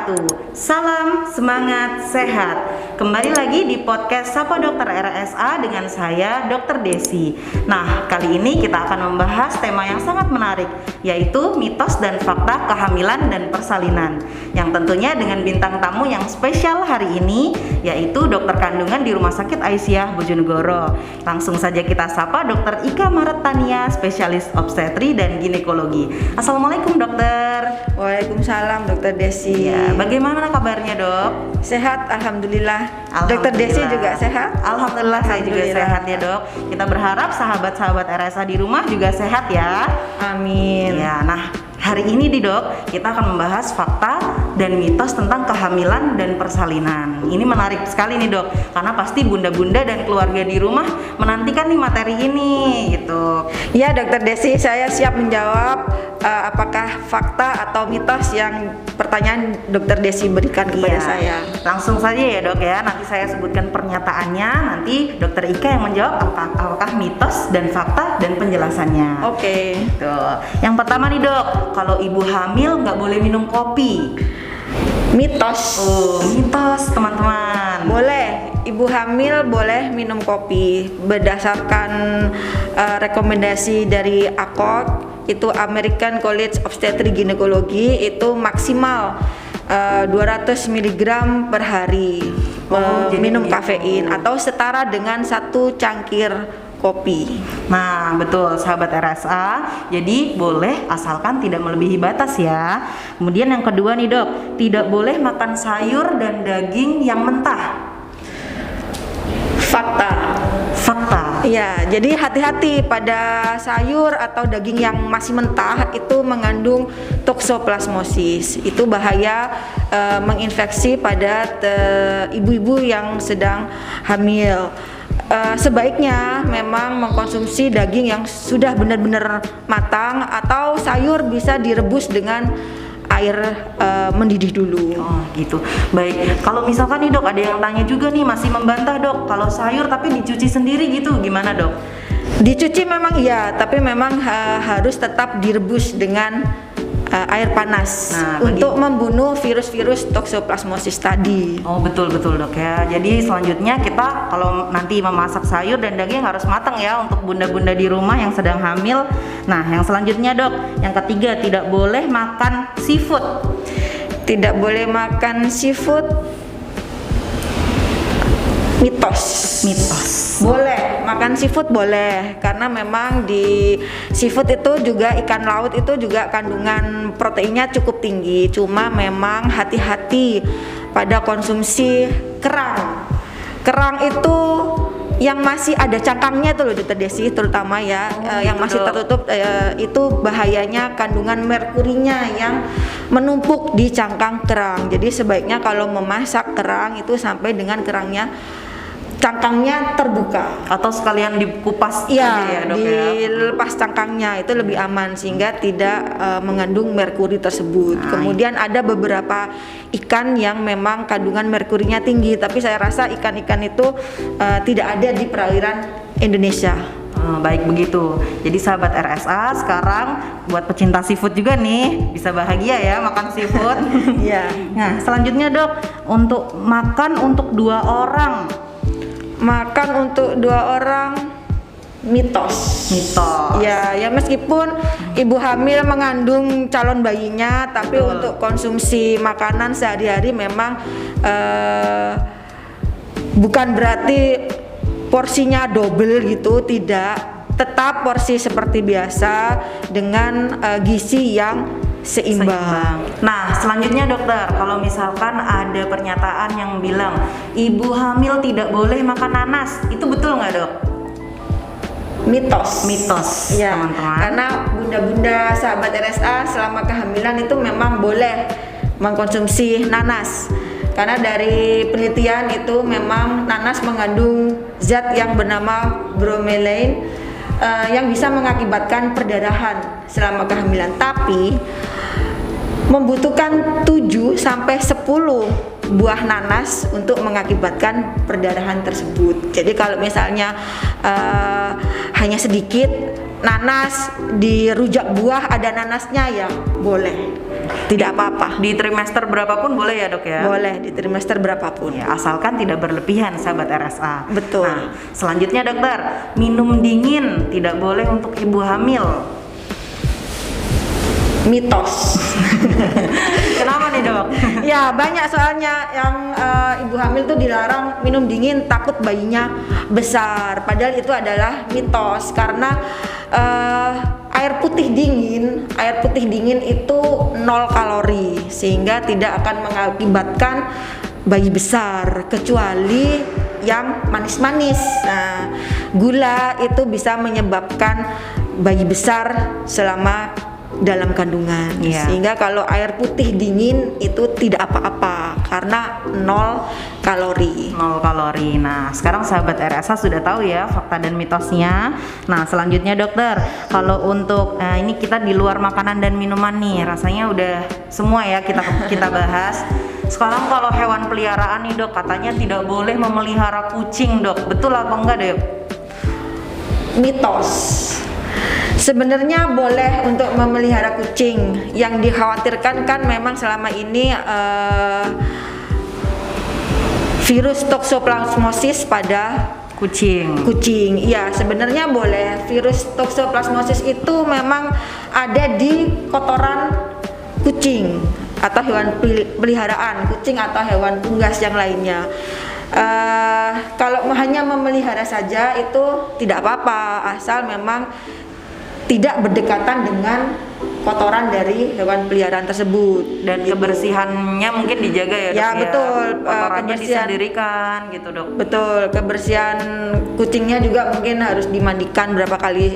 wabarakatuh. Salam semangat sehat. Kembali lagi di podcast Sapa Dokter RSA dengan saya Dr. Desi. Nah, kali ini kita akan membahas tema yang sangat menarik, yaitu mitos dan fakta kehamilan dan persalinan. Yang tentunya dengan bintang tamu yang spesial hari ini, yaitu dokter kandungan di Rumah Sakit Aisyah Bojonegoro. Langsung saja kita sapa Dr. Ika Maretania, spesialis obstetri dan ginekologi. Assalamualaikum dokter. Waalaikumsalam Dr. Desi. Ya, bagaimana kabarnya dok? Sehat, alhamdulillah. Dr. Desi juga sehat? Alhamdulillah, saya juga sehat ya dok. Kita berharap sahabat-sahabat RSA di rumah juga sehat ya. Amin. Ya, nah hari ini di dok kita akan membahas fakta dan mitos tentang kehamilan dan persalinan. Ini menarik sekali nih dok, karena pasti bunda-bunda dan keluarga di rumah menantikan nih materi ini gitu. Ya Dr. Desi, saya siap menjawab apakah fakta atau mitos yang pertanyaan Dr. Desi berikan kepada saya. Langsung saja ya dok ya, nanti saya sebutkan pernyataannya, nanti Dr. Ika yang menjawab apakah mitos dan fakta dan penjelasannya. Oke. Tuh. Yang pertama nih dok, kalau ibu hamil nggak boleh minum kopi. Mitos. Oh, mitos teman-teman. Boleh, ibu hamil boleh minum kopi berdasarkan rekomendasi dari ACOG, itu American College of Obstetrics Gynecology, itu maksimal 200 mg per hari minum kafein atau setara dengan 1 cangkir kopi. Nah betul sahabat RSA, jadi boleh asalkan tidak melebihi batas ya. Kemudian yang kedua nih dok, tidak boleh makan sayur dan daging yang mentah. Fakta. Iya, jadi hati-hati pada sayur atau daging yang masih mentah, itu mengandung toksoplasmosis. Itu bahaya menginfeksi pada ibu-ibu yang sedang hamil. Sebaiknya memang mengkonsumsi daging yang sudah benar-benar matang, atau sayur bisa direbus dengan air mendidih dulu. Oh gitu. Baik, kalau misalkan nih dok ada yang tanya juga nih, masih membantah dok, kalau sayur tapi dicuci sendiri gitu gimana dok? Dicuci memang iya, tapi memang harus tetap direbus dengan air panas untuk membunuh virus-virus toksoplasmosis tadi. Oh betul dok ya. Jadi selanjutnya kita kalau nanti memasak sayur dan daging harus matang ya untuk bunda-bunda di rumah yang sedang hamil. Nah yang selanjutnya dok, yang ketiga tidak boleh makan seafood. Tidak boleh makan seafood. Mitos. Boleh makan seafood, boleh, karena memang di seafood itu juga ikan laut itu juga kandungan proteinnya cukup tinggi. Cuma memang hati-hati pada konsumsi kerang. Kerang itu yang masih ada cangkangnya tuh loh Dr. Desi, terutama ya, yang masih tertutup, itu bahayanya kandungan merkurinya yang menumpuk di cangkang kerang. Jadi sebaiknya kalau memasak kerang itu sampai dengan cangkangnya terbuka, atau sekalian dikupas ya, aja ya dok, dilepas cangkangnya, itu lebih aman sehingga tidak mengandung merkuri tersebut. Kemudian ada beberapa ikan yang memang kandungan merkurinya tinggi, tapi saya rasa ikan-ikan itu tidak ada di perairan Indonesia. Baik begitu. Jadi sahabat RSA, sekarang buat pecinta seafood juga nih bisa bahagia ya makan seafood. Ya. Nah selanjutnya dok, untuk makan untuk 2 orang. Makan untuk 2 orang, mitos. Ya meskipun ibu hamil mengandung calon bayinya, tapi untuk konsumsi makanan sehari-hari memang bukan berarti porsinya double gitu, tidak. Tetap porsi seperti biasa dengan gizi yang seimbang. Nah selanjutnya dokter, kalau misalkan ada pernyataan yang bilang ibu hamil tidak boleh makan nanas, itu betul nggak dok? Mitos ya, teman-teman. Karena bunda-bunda sahabat RSA selama kehamilan itu memang boleh mengkonsumsi nanas, karena dari penelitian itu memang nanas mengandung zat yang bernama bromelain yang bisa mengakibatkan perdarahan selama kehamilan, tapi membutuhkan 7 sampai 10 buah nanas untuk mengakibatkan perdarahan tersebut. Jadi kalau misalnya hanya sedikit nanas di rujak buah ada nanasnya, ya boleh. Tidak apa-apa. Di trimester berapapun boleh ya dok ya? Boleh di trimester berapapun. Ya, asalkan tidak berlebihan sahabat RSA. Betul. Nah, selanjutnya dokter, minum dingin tidak boleh untuk ibu hamil. Mitos. Kenapa nih dok? Ya banyak soalnya yang ibu hamil tuh dilarang minum dingin takut bayinya besar. Padahal itu adalah mitos karena air putih dingin itu 0 kalori sehingga tidak akan mengakibatkan bayi besar kecuali yang manis-manis. Nah, gula itu bisa menyebabkan bayi besar selama dalam kandungan. Sehingga kalau air putih dingin itu tidak apa-apa karena 0 kalori. 0 kalori. Nah, sekarang sahabat RSA sudah tahu ya fakta dan mitosnya. Nah, selanjutnya dokter, kalau untuk ini kita di luar makanan dan minuman nih, rasanya udah semua ya kita bahas. Sekarang kalau hewan peliharaan nih dok, katanya tidak boleh memelihara kucing dok. Betul apa enggak dok? Mitos. Sebenarnya boleh untuk memelihara kucing. Yang dikhawatirkan kan memang selama ini virus toksoplasmosis pada kucing. Iya, sebenarnya boleh. Virus toksoplasmosis itu memang ada di kotoran kucing atau hewan peliharaan, kucing atau hewan unggas yang lainnya. Kalau hanya memelihara saja itu tidak apa-apa, asal memang tidak berdekatan dengan kotoran dari hewan peliharaan tersebut dan gitu. Kebersihannya mungkin dijaga ya dok ya? Betul, kotorannya disendirikan gitu dok. Betul, kebersihan kucingnya juga mungkin harus dimandikan berapa kali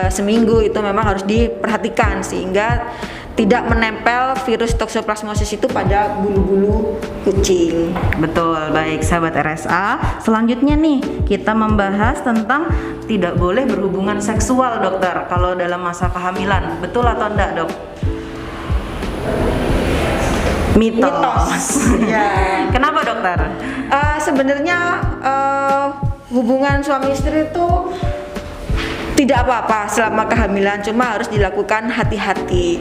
seminggu, itu memang harus diperhatikan sehingga tidak menempel virus toksoplasmosis itu pada bulu-bulu kucing. Betul, baik sahabat RSA. Selanjutnya nih kita membahas tentang tidak boleh berhubungan seksual dokter kalau dalam masa kehamilan. Betul atau enggak dok? Mitos. Ya. Kenapa dokter? Sebenarnya hubungan suami istri itu tidak apa-apa selama kehamilan, cuma harus dilakukan hati-hati.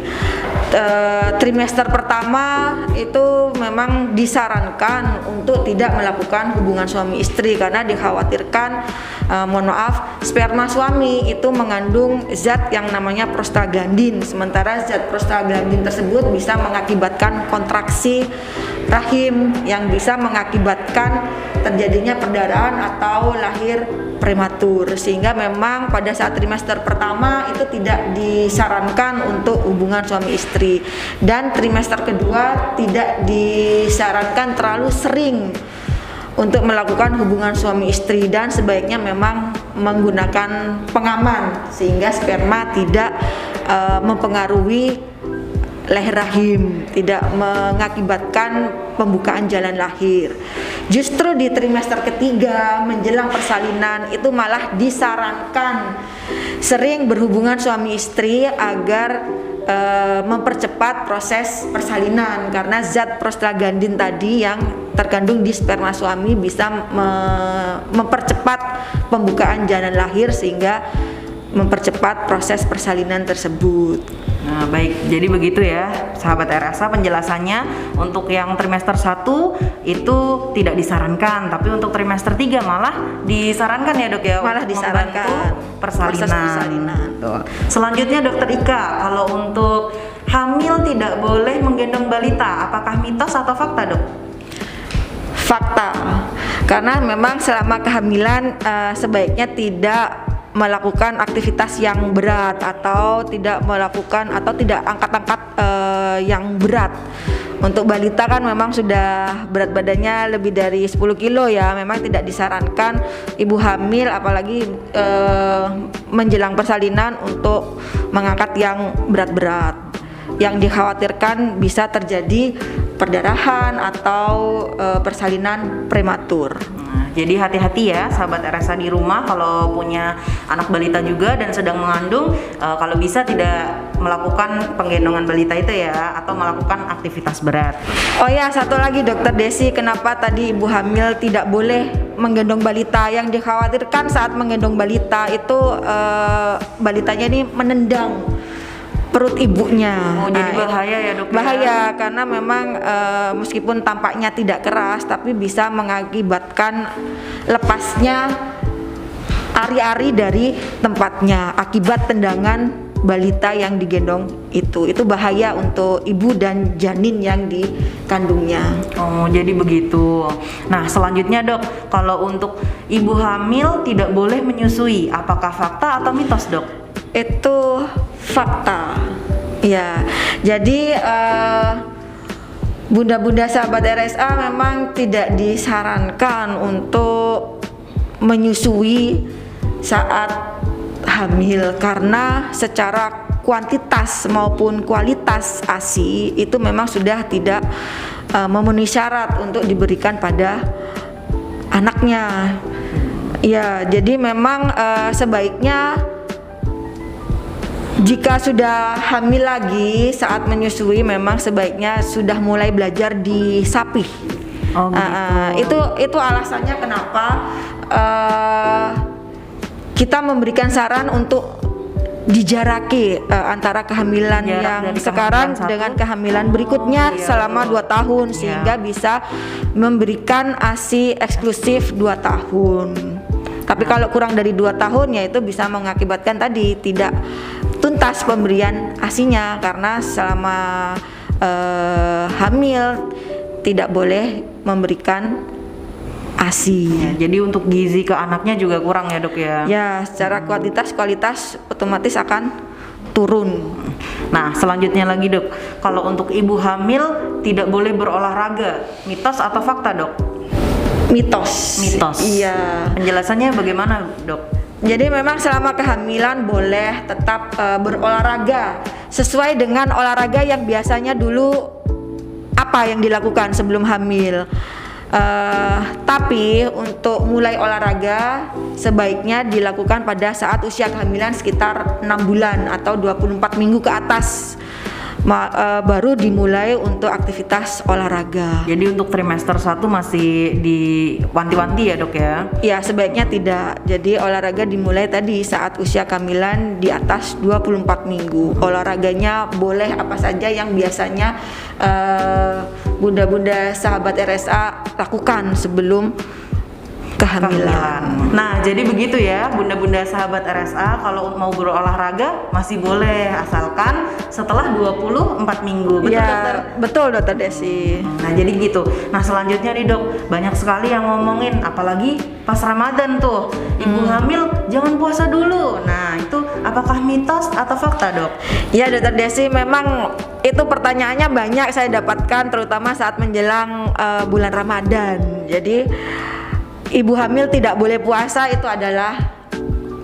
Trimester pertama itu memang disarankan untuk tidak melakukan hubungan suami istri karena dikhawatirkan sperma suami itu mengandung zat yang namanya prostaglandin, sementara zat prostaglandin tersebut bisa mengakibatkan kontraksi rahim yang bisa mengakibatkan terjadinya perdarahan atau lahir prematur, sehingga memang pada saat trimester pertama itu tidak disarankan untuk hubungan suami istri, dan trimester kedua tidak disarankan terlalu sering untuk melakukan hubungan suami istri dan sebaiknya memang menggunakan pengaman sehingga sperma tidak mempengaruhi leher rahim, tidak mengakibatkan pembukaan jalan lahir. Justru di trimester ketiga menjelang persalinan itu malah disarankan sering berhubungan suami istri agar mempercepat proses persalinan karena zat prostaglandin tadi yang terkandung di sperma suami bisa mempercepat pembukaan jalan lahir sehingga mempercepat proses persalinan tersebut. Nah, baik, jadi begitu ya sahabat RSA penjelasannya. Untuk yang trimester 1 itu tidak disarankan, tapi untuk trimester 3 malah disarankan ya dok ya. Malah disarankan proses persalinan. Tuh. Selanjutnya dokter Ika, kalau untuk hamil tidak boleh menggendong balita, apakah mitos atau fakta dok? Fakta, karena memang selama kehamilan sebaiknya tidak melakukan aktivitas yang berat atau tidak melakukan atau tidak angkat-angkat yang berat. Untuk balita kan memang sudah berat badannya lebih dari 10 kilo ya, memang tidak disarankan ibu hamil apalagi menjelang persalinan untuk mengangkat yang berat-berat. Yang dikhawatirkan bisa terjadi perdarahan atau persalinan prematur. Jadi hati-hati ya sahabat RSA di rumah kalau punya anak balita juga dan sedang mengandung, kalau bisa tidak melakukan penggendongan balita itu ya, atau melakukan aktivitas berat. Oh ya, satu lagi dokter Desi, kenapa tadi ibu hamil tidak boleh menggendong balita? Yang dikhawatirkan saat menggendong balita itu balitanya ini menendang perut ibunya. Oh, jadi bahaya ya dok? Bahaya karena memang meskipun tampaknya tidak keras, tapi bisa mengakibatkan lepasnya ari-ari dari tempatnya akibat tendangan balita yang digendong itu bahaya untuk ibu dan janin yang dikandungnya. Oh, jadi begitu. Nah, selanjutnya dok, kalau untuk ibu hamil tidak boleh menyusui, apakah fakta atau mitos dok? Itu fakta. Ya, jadi bunda-bunda sahabat RSA memang tidak disarankan untuk menyusui saat hamil karena secara kuantitas maupun kualitas ASI itu memang sudah tidak memenuhi syarat untuk diberikan pada anaknya. Ya, jadi memang sebaiknya jika sudah hamil lagi saat menyusui memang sebaiknya sudah mulai belajar disapih. Oh, gitu. Itu alasannya kenapa kita memberikan saran untuk dijaraki antara kehamilan Jarak yang dari sekarang kehamilan dengan satu. kehamilan berikutnya iya, selama betul. 2 tahun sehingga bisa memberikan ASI eksklusif 2 tahun. Tapi kalau kurang dari 2 tahun ya itu bisa mengakibatkan tadi tidak tuntas pemberian ASINya karena selama hamil tidak boleh memberikan ASI. Ya, jadi untuk gizi ke anaknya juga kurang ya dok ya? Ya, secara kualitas otomatis akan turun. Nah, selanjutnya lagi dok, kalau untuk ibu hamil tidak boleh berolahraga, mitos atau fakta dok? Mitos. Mitos. Iya. Penjelasannya bagaimana dok? Jadi memang selama kehamilan boleh tetap berolahraga sesuai dengan olahraga yang biasanya dulu apa yang dilakukan sebelum hamil. Tapi untuk mulai olahraga sebaiknya dilakukan pada saat usia kehamilan sekitar 6 bulan atau 24 minggu ke atas baru dimulai untuk aktivitas olahraga. Jadi untuk trimester 1 masih diwanti-wanti ya dok ya? Ya sebaiknya tidak. Jadi olahraga dimulai tadi saat usia kehamilan di atas 24 minggu. Olahraganya boleh apa saja yang biasanya bunda-bunda sahabat RSA lakukan sebelum kehamilan. Nah, jadi begitu ya, bunda-bunda sahabat RSA, kalau mau berolahraga masih boleh asalkan setelah 24 minggu. Betul Ya, dokter? betul dokter Desi. Nah, jadi gitu. Nah, selanjutnya nih dok, banyak sekali yang ngomongin, apalagi pas Ramadan tuh, ibu hamil jangan puasa dulu. Nah, itu apakah mitos atau fakta dok? Ya dokter Desi, memang itu pertanyaannya banyak saya dapatkan terutama saat menjelang bulan Ramadan. Jadi ibu hamil tidak boleh puasa itu adalah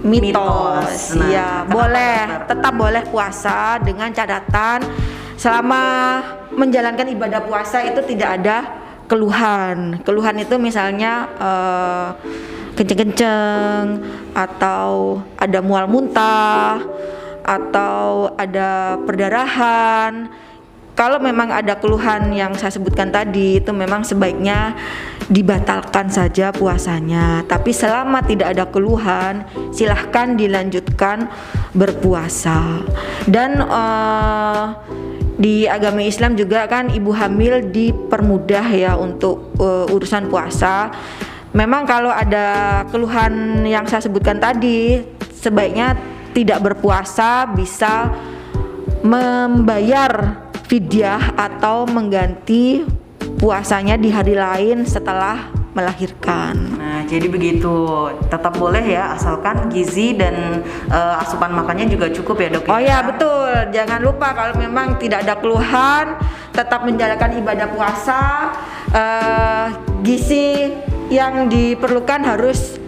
mitos. Nah, Ya, kenapa, boleh, dokter? tetap boleh puasa dengan catatan selama menjalankan ibadah puasa itu tidak ada keluhan. Keluhan itu misalnya kenceng-kenceng atau ada mual muntah atau ada perdarahan. Kalau memang ada keluhan yang saya sebutkan tadi itu memang sebaiknya dibatalkan saja puasanya. Tapi selama tidak ada keluhan, silahkan dilanjutkan berpuasa. Dan di agama Islam juga kan ibu hamil dipermudah ya untuk urusan puasa. Memang kalau ada keluhan yang saya sebutkan tadi, sebaiknya tidak berpuasa, bisa membayar fidyah atau mengganti puasanya di hari lain setelah melahirkan. Nah, jadi begitu. Tetap boleh ya, asalkan gizi dan asupan makannya juga cukup ya dok. Oh ya betul, jangan lupa kalau memang tidak ada keluhan, tetap menjalankan ibadah puasa. Gizi yang diperlukan harus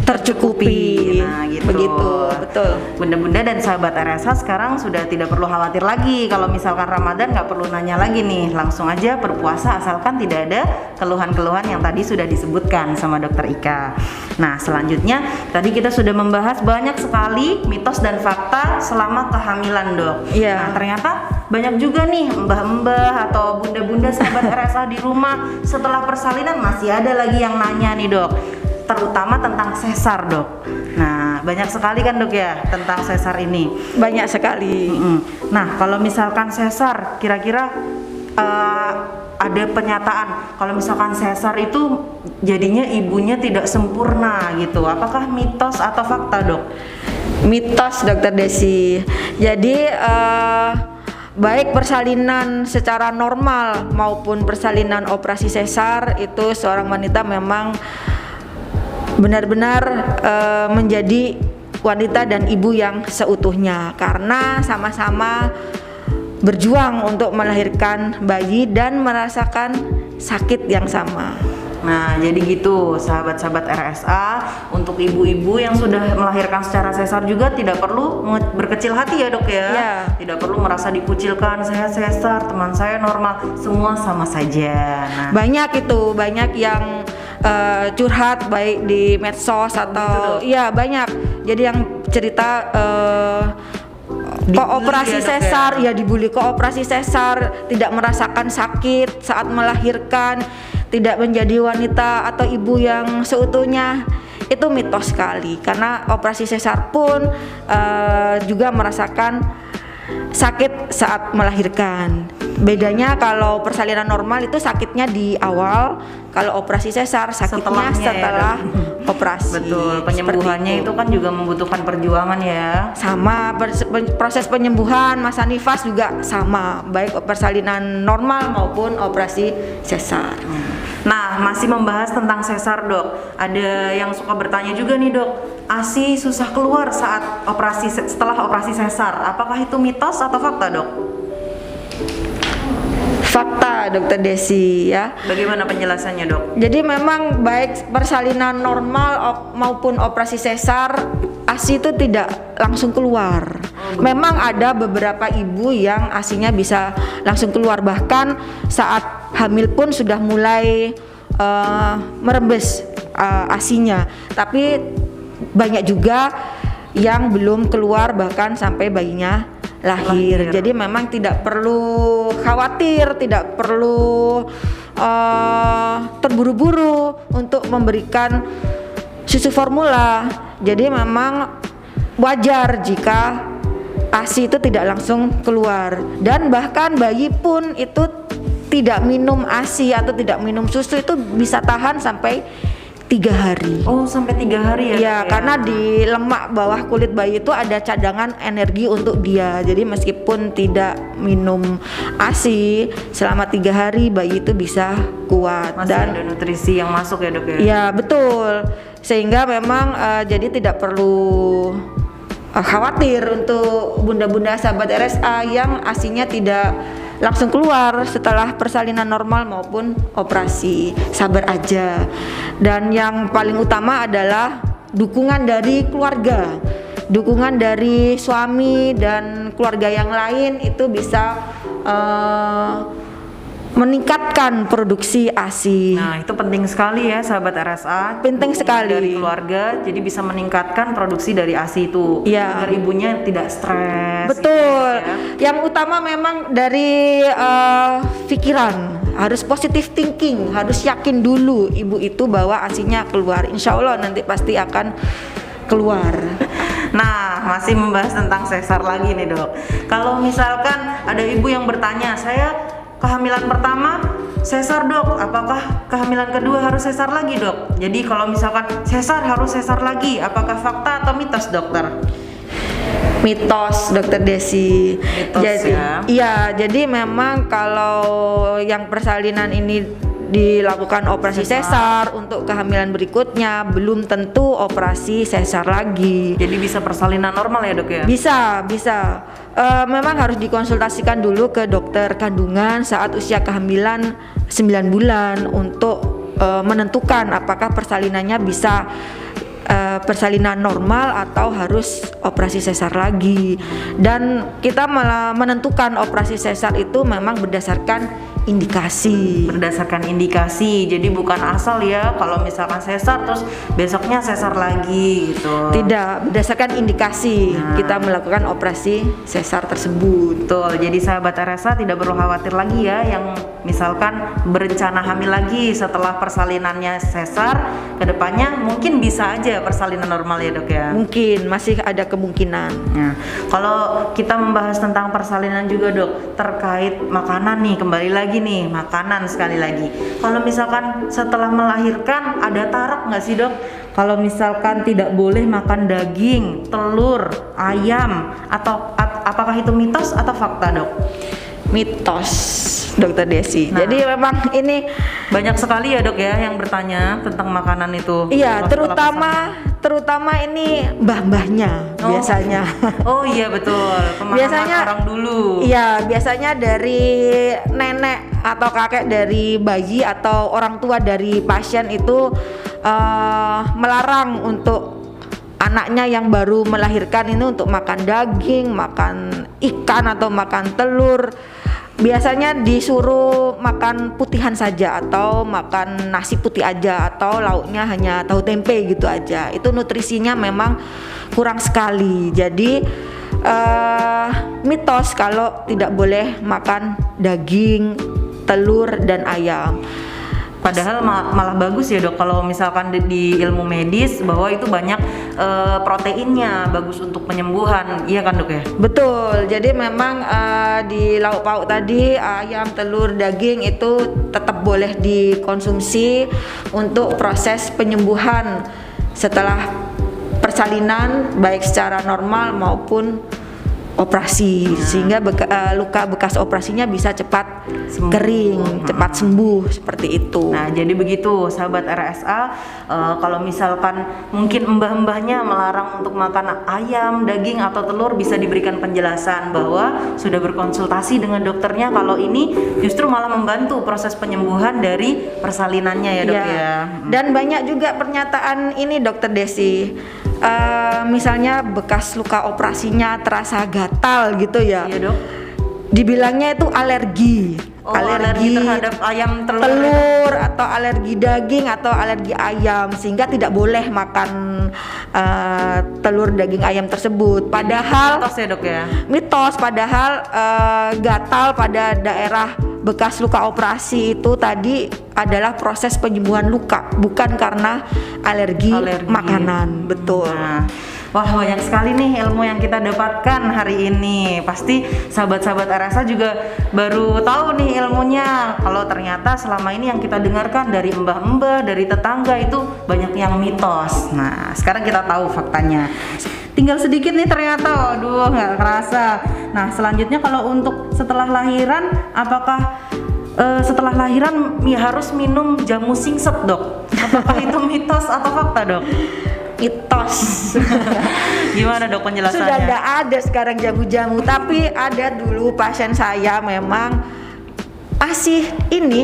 tercukupi. Nah, gitu. Begitu, betul. Bunda-bunda dan sahabat RSA sekarang sudah tidak perlu khawatir lagi. Kalau misalkan Ramadan nggak perlu nanya lagi nih, langsung aja berpuasa asalkan tidak ada keluhan-keluhan yang tadi sudah disebutkan sama dokter Ika. Nah, selanjutnya tadi kita sudah membahas banyak sekali mitos dan fakta selama kehamilan dok. Iya. Nah, ternyata banyak juga nih mbah-mbah atau bunda-bunda sahabat RSA di rumah setelah persalinan masih ada lagi yang nanya nih dok, terutama tentang sesar dok. Nah, Nah, banyak sekali kan dok ya tentang sesar ini. Banyak sekali. Nah, kalau misalkan sesar, kira-kira ada penyataan kalau misalkan sesar itu jadinya ibunya tidak sempurna gitu. Apakah mitos atau fakta dok? Mitos Dokter Desi. Jadi baik persalinan secara normal maupun persalinan operasi sesar itu seorang wanita memang benar-benar menjadi wanita dan ibu yang seutuhnya karena sama-sama berjuang untuk melahirkan bayi dan merasakan sakit yang sama. Nah, jadi gitu sahabat-sahabat RSA, untuk ibu-ibu yang sudah melahirkan secara sesar juga tidak perlu berkecil hati ya dok ya. Tidak perlu merasa dikucilkan, saya sesar, teman saya normal, semua sama saja. Nah, banyak yang curhat baik di medsos atau iya banyak. Jadi yang cerita kok operasi sesar ya dibully, kok operasi sesar tidak merasakan sakit saat melahirkan, tidak menjadi wanita atau ibu yang seutuhnya. Itu mitos sekali karena operasi sesar pun juga merasakan sakit saat melahirkan. Bedanya kalau persalinan normal itu sakitnya di awal, kalau operasi sesar sakitnya setelah operasi. Betul, penyembuhannya itu kan juga membutuhkan perjuangan ya. Sama proses penyembuhan masa nifas juga sama, baik persalinan normal maupun operasi sesar. Nah, masih membahas tentang sesar dok. Ada yang suka bertanya juga nih dok, ASI susah keluar saat setelah operasi sesar. Apakah itu mitos atau fakta dok? Fakta Dokter Desi ya. Bagaimana penjelasannya dok? Jadi memang baik persalinan normal maupun operasi sesar ASI itu tidak langsung keluar. Memang ada beberapa ibu yang ASInya bisa langsung keluar, bahkan saat hamil pun sudah mulai merembes ASInya. Tapi banyak juga yang belum keluar bahkan sampai bayinya lahir. Jadi memang tidak perlu khawatir, tidak perlu terburu-buru untuk memberikan susu formula. Jadi memang wajar jika ASI itu tidak langsung keluar, dan bahkan bayi pun itu tidak minum ASI atau tidak minum susu itu bisa tahan sampai 3 hari. Oh, sampai 3 hari ya? Iya, karena di lemak bawah kulit bayi itu ada cadangan energi untuk dia. Jadi meskipun tidak minum ASI selama 3 hari, bayi itu bisa kuat. Masih ada nutrisi yang masuk ya dok ya? Iya, betul. Sehingga memang jadi tidak perlu khawatir untuk bunda-bunda sahabat RSA yang ASInya tidak langsung keluar setelah persalinan normal maupun operasi. Sabar aja. Dan yang paling utama adalah dukungan dari keluarga, dukungan dari suami dan keluarga yang lain itu bisa meningkatkan produksi ASI. Nah, itu penting sekali ya sahabat RSA. Penting sekali dari keluarga, jadi bisa meningkatkan produksi dari ASI itu. Ya. Agar ibunya tidak stres. Betul. Gitu, ya. Yang utama memang dari pikiran, harus positive thinking, harus yakin dulu ibu itu bahwa ASInya keluar. Insya Allah nanti pasti akan keluar. Nah, masih membahas tentang sesar lagi nih dok. Kalau misalkan ada ibu yang bertanya, saya kehamilan pertama sesar dok, apakah kehamilan kedua harus sesar lagi dok? Jadi kalau misalkan sesar harus sesar lagi, apakah fakta atau mitos dokter? Mitos Dokter Desi. Mitos jadi, ya. Iya, jadi memang kalau yang persalinan ini dilakukan operasi sesar untuk kehamilan berikutnya belum tentu operasi sesar lagi. Jadi bisa persalinan normal ya dok ya? Bisa. Memang harus dikonsultasikan dulu ke dokter kandungan saat usia kehamilan 9 bulan untuk menentukan apakah persalinannya bisa persalinan normal atau harus operasi sesar lagi. Dan kita malah menentukan operasi sesar itu memang berdasarkan indikasi. Berdasarkan indikasi, jadi bukan asal ya kalau misalkan sesar terus besoknya sesar lagi gitu. Tidak, berdasarkan indikasi kita melakukan operasi sesar tersebut. Betul, jadi sahabat RSA tidak perlu khawatir lagi ya yang misalkan berencana hamil lagi setelah persalinannya sesar, kedepannya mungkin bisa aja persalinan normal ya dok ya? Mungkin, masih ada kemungkinan. Nah, kalau kita membahas tentang persalinan juga dok, terkait makanan nih, kembali lagi nih, makanan sekali lagi. Kalau misalkan setelah melahirkan ada tarak nggak sih dok? Kalau misalkan tidak boleh makan daging, telur, ayam, atau apakah itu mitos atau fakta dok? Mitos, Dokter Desi. Nah, jadi memang ini banyak sekali ya dok ya yang bertanya tentang makanan itu. iya, Setelah terutama ini mbah-mbahnya biasanya. Oh iya betul, pemahaman Biasanya orang dulu. Iya, biasanya dari nenek atau kakek dari bayi atau orang tua dari pasien itu melarang untuk anaknya yang baru melahirkan ini untuk makan daging, makan ikan atau makan telur. Biasanya disuruh makan putihan saja atau makan nasi putih aja atau lauknya hanya tahu tempe gitu aja. Itu nutrisinya memang kurang sekali. Jadi mitos kalau tidak boleh makan daging, telur dan ayam. Padahal malah bagus ya dok kalau misalkan di ilmu medis bahwa itu banyak proteinnya, bagus untuk penyembuhan, iya kan dok ya? Betul, jadi memang di lauk pauk tadi ayam, telur, daging itu tetap boleh dikonsumsi untuk proses penyembuhan setelah persalinan baik secara normal maupun operasi, sehingga luka bekas operasinya bisa cepat kering, cepat sembuh seperti itu. Nah jadi begitu sahabat RSA, kalau misalkan mungkin mbah-mbahnya melarang untuk makan ayam, daging atau telur, bisa diberikan penjelasan bahwa sudah berkonsultasi dengan dokternya kalau ini justru malah membantu proses penyembuhan dari persalinannya ya dok ya. Dan banyak juga pernyataan ini Dokter Desi, misalnya bekas luka operasinya terasa gatal gitu ya. Iya dok. Dibilangnya itu alergi. Alergi terhadap ayam, telur atau alergi daging atau alergi ayam, sehingga tidak boleh makan telur, daging, ayam tersebut. Padahal mitos ya dok ya. Mitos, padahal gatal pada daerah bekas luka operasi itu tadi adalah proses penyembuhan luka, bukan karena alergi. Makanan. Betul. Nah, wah banyak sekali nih ilmu yang kita dapatkan hari ini. Pasti sahabat-sahabat RSA juga baru tahu nih ilmunya. Kalau ternyata selama ini yang kita dengarkan dari mbah-mbah, dari tetangga itu banyak yang mitos. Nah, sekarang kita tahu faktanya. Tinggal sedikit nih ternyata, waduh nggak kerasa. Nah, selanjutnya kalau untuk setelah lahiran, apakah setelah lahiran harus minum jamu singset dok? Apakah itu mitos atau fakta dok? Mitos. Gimana dok penjelasannya? Sudah tidak ada sekarang jamu-jamu, tapi ada dulu pasien saya memang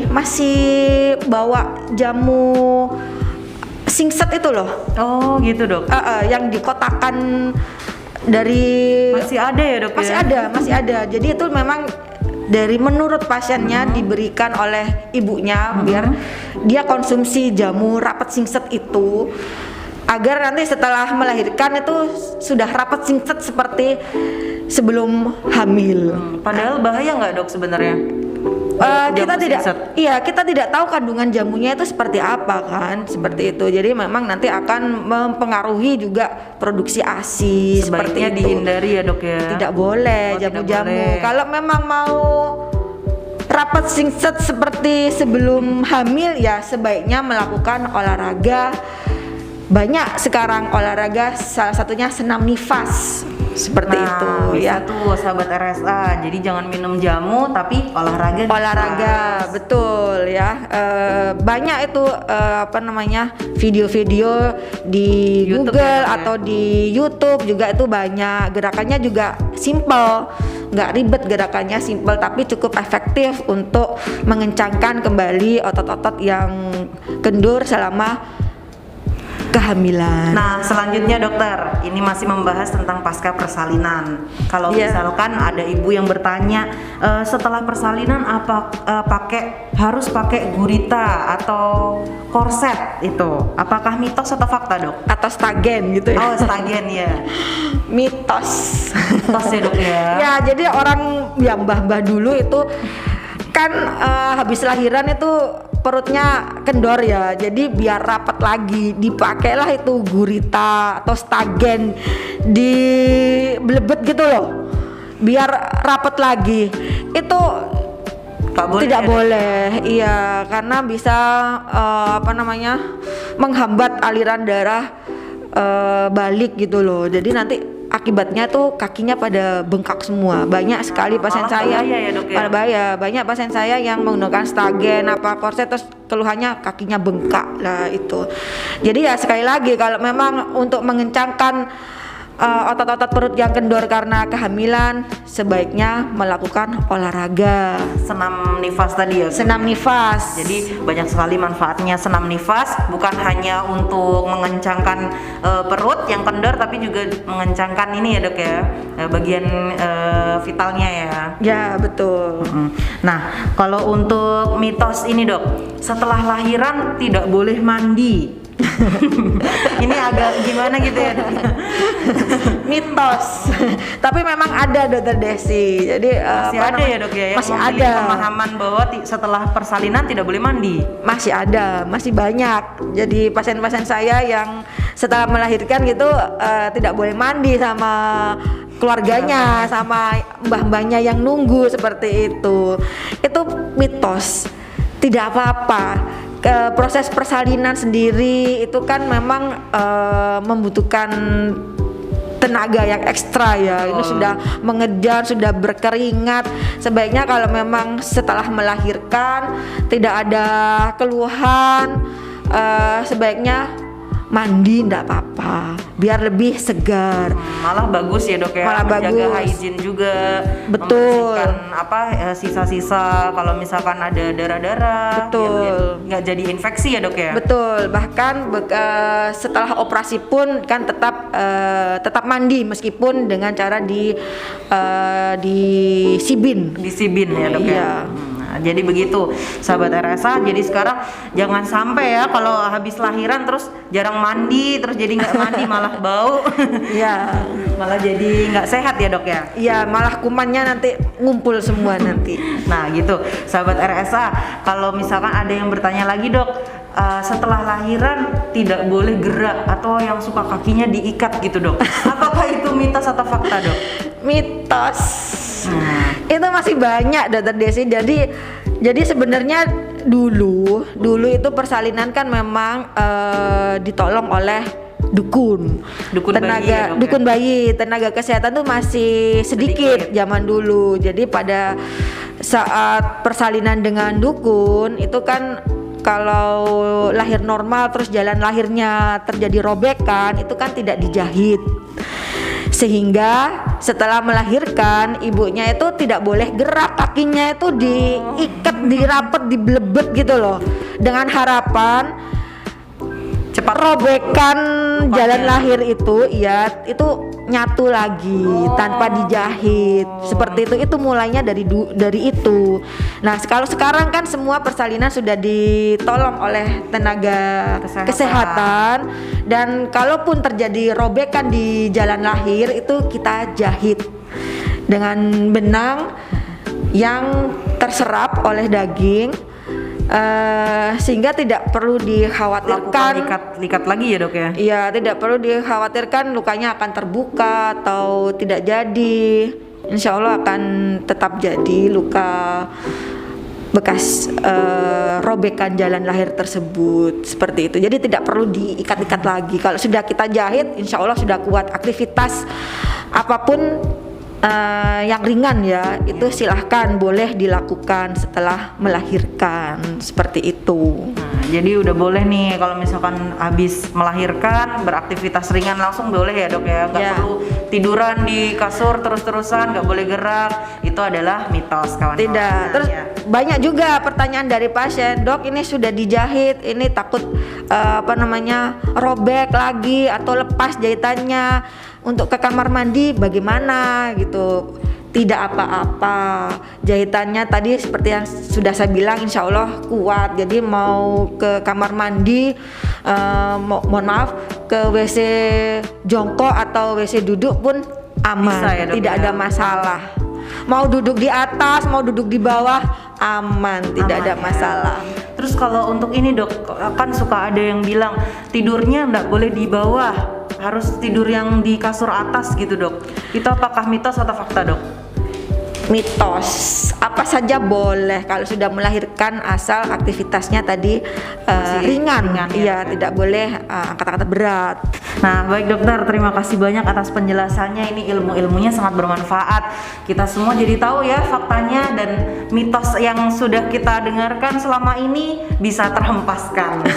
masih bawa jamu singset itu loh. Oh gitu dok. Yang dikotakan dari masih ada ya dok? Masih ada. Jadi itu memang dari menurut pasiennya diberikan oleh ibunya biar dia konsumsi jamu rapat singset itu agar nanti setelah melahirkan itu sudah rapat singset seperti sebelum hamil. Padahal bahaya nggak dok sebenarnya? Kita tidak tahu kandungan jamunya itu seperti apa kan, seperti itu. Jadi memang nanti akan mempengaruhi juga produksi ASI. Sebaiknya seperti itu. Dihindari ya dok ya. Tidak boleh jamu-jamu. Kalau memang mau rapat singset seperti sebelum hamil ya sebaiknya melakukan olahraga. Banyak sekarang olahraga, salah satunya senam nifas. Seperti itu bisa tuh sahabat RSA. Jadi jangan minum jamu tapi olahraga betul ya. Banyak itu video-video di YouTube Google atau di YouTube juga itu banyak. Gerakannya juga simple, nggak ribet, gerakannya simple tapi cukup efektif untuk mengencangkan kembali otot-otot yang kendur selama kehamilan. Nah, selanjutnya dokter, ini masih membahas tentang pasca persalinan. Kalau Iya. misalkan ada ibu yang bertanya, setelah persalinan harus pakai gurita atau korset itu, apakah mitos atau fakta dok? Atau stagen gitu ya. Oh, stagen ya. Mitos. Mitos ya dok ya. Ya, jadi orang yang mbah-mbah dulu itu kan habis lahiran itu perutnya kendor ya, jadi biar rapat lagi dipakailah itu gurita atau stagen di belebet gitu loh, biar rapat lagi. Itu tidak ya, boleh, iya, karena bisa menghambat aliran darah balik gitu loh. Jadi nanti akibatnya tuh kakinya pada bengkak semua. Banyak sekali pasien saya, bahaya ya, dok, ya? malah bahaya. Banyak pasien saya yang menggunakan stagen korset terus keluhannya kakinya bengkak lah itu. Jadi ya sekali lagi, kalau memang untuk mengencangkan otot-otot perut yang kendor karena kehamilan, sebaiknya melakukan olahraga Senam nifas tadi ya. senam nifas. Jadi banyak sekali manfaatnya senam nifas, bukan hanya untuk mengencangkan perut yang kendor, tapi juga mengencangkan ini ya dok ya, bagian vitalnya ya. Ya betul. Nah, kalau untuk mitos ini dok, setelah lahiran tidak boleh mandi. Ini agak gimana gitu ya dok? Mitos. Tapi memang ada dokter Desi. Jadi Masih ada ya dok ya, yang masih memiliki ada pemahaman bahwa setelah persalinan tidak boleh mandi. masih ada, masih banyak. Jadi pasien-pasien saya yang setelah melahirkan gitu tidak boleh mandi sama keluarganya, sama mbah-mbahnya yang nunggu seperti itu. Itu mitos. Tidak apa-apa. Proses persalinan sendiri itu kan memang membutuhkan tenaga yang ekstra ya. Ini sudah mengejar, sudah berkeringat. Sebaiknya kalau memang setelah melahirkan tidak ada keluhan, sebaiknya mandi enggak apa-apa, biar lebih segar. Malah bagus ya dok ya, Malah menjaga bagus. hygiene juga. Betul. Membersihkan sisa-sisa kalau misalkan ada darah-darah. Betul. biar nggak jadi infeksi ya dok ya. Betul, bahkan setelah operasi pun kan tetap mandi meskipun dengan cara di sibin. Disibin ya dok ya. Iya. Nah, jadi begitu sahabat RSA. Jadi sekarang jangan sampai ya kalau habis lahiran terus jarang mandi, terus jadi nggak mandi malah bau. Iya. Malah jadi nggak sehat ya dok ya. Iya, malah kumannya nanti ngumpul semua nanti. Nah gitu sahabat RSA, kalau misalkan ada yang bertanya lagi dok, setelah lahiran tidak boleh gerak atau yang suka kakinya diikat gitu dok, apakah itu mitos atau fakta dok? Mitos. Itu masih banyak dokter Desi. Jadi sebenarnya dulu itu persalinan kan memang ditolong oleh dukun bayi ya, dok, dukun bayi, tenaga kesehatan tuh masih sedikit zaman dulu. Jadi pada saat persalinan dengan dukun itu kan kalau lahir normal terus jalan lahirnya terjadi robekan, itu kan tidak dijahit. Sehingga setelah melahirkan ibunya itu tidak boleh gerak, kakinya itu diikat, dirapet, dibelebet gitu loh, dengan harapan Cepat robekan jalan lahir itu ya itu nyatu lagi tanpa dijahit. Seperti itu mulainya dari itu. Nah, kalau sekarang kan semua persalinan sudah ditolong oleh tenaga kesehatan, dan kalaupun terjadi robekan di jalan lahir itu kita jahit dengan benang yang terserap oleh daging. Sehingga tidak perlu dikhawatirkan likat lagi ya dok ya. Iya, tidak perlu dikhawatirkan lukanya akan terbuka atau tidak jadi. Insya Allah akan tetap jadi luka bekas robekan jalan lahir tersebut, seperti itu. Jadi tidak perlu diikat-ikat lagi. Kalau sudah kita jahit, insya Allah sudah kuat. Aktivitas apapun yang ringan ya, itu silahkan boleh dilakukan setelah melahirkan seperti itu. Nah, jadi udah boleh nih kalau misalkan habis melahirkan beraktivitas ringan langsung boleh ya dok ya, nggak Ya. perlu tiduran di kasur terus-terusan, nggak boleh gerak, itu adalah mitos kawan-kawan. Tidak. Nah, Terus ya. banyak juga pertanyaan dari pasien, dok ini sudah dijahit, ini takut robek lagi atau lepas jahitannya, untuk ke kamar mandi bagaimana gitu. Tidak apa-apa, jahitannya tadi seperti yang sudah saya bilang insya Allah kuat. Jadi mau ke kamar mandi, mohon maaf, ke WC jongkok atau WC duduk pun aman, Bisa ya, dok, tidak ya? ada masalah. Mau duduk di atas, mau duduk di bawah, aman, tidak Aman ada ya. masalah. Terus kalau untuk ini dok, kan suka ada yang bilang tidurnya nggak boleh di bawah, harus tidur yang di kasur atas gitu dok. Itu apakah mitos atau fakta dok? Mitos, apa saja boleh kalau sudah melahirkan asal aktivitasnya tadi Masih ringan, ringan ya. iya tidak boleh angkat-angkat berat. Nah, baik dokter, terima kasih banyak atas penjelasannya. Ini ilmu-ilmunya sangat bermanfaat. Kita semua jadi tahu ya faktanya, dan mitos yang sudah kita dengarkan selama ini bisa terhempaskan.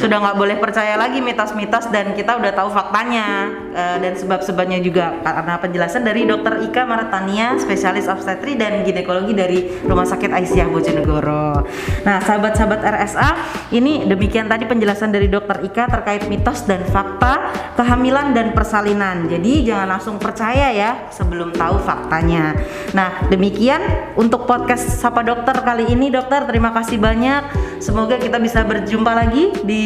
Sudah nggak boleh percaya lagi mitos-mitos, dan kita udah tahu faktanya dan sebab-sebabnya juga karena penjelasan dari Dokter Ika Maretania, spesialis obstetri dan ginekologi dari Rumah Sakit Aisyah Bojonegoro. Nah, sahabat-sahabat RSA, ini demikian tadi penjelasan dari Dokter Ika terkait mitos dan fakta kehamilan dan persalinan. Jadi jangan langsung percaya ya sebelum tahu faktanya. Nah, demikian untuk podcast Sapa Dokter kali ini dokter. Terima kasih banyak. Semoga kita bisa berjumpa lagi di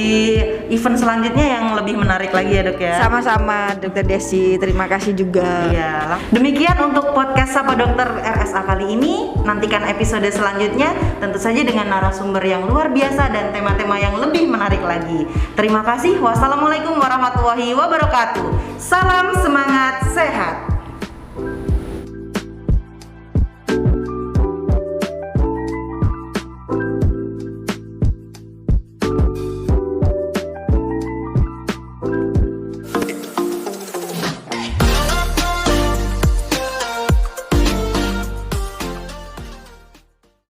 event selanjutnya yang lebih menarik lagi ya dok ya. Sama-sama Dokter Desi, terima kasih juga. Iya. Demikian untuk podcast Sapa Dokter RSA kali ini. Nantikan episode selanjutnya tentu saja dengan narasumber yang luar biasa dan tema-tema yang lebih menarik lagi. Terima kasih. Wassalamualaikum warahmatullahi wabarakatuh. Salam semangat sehat.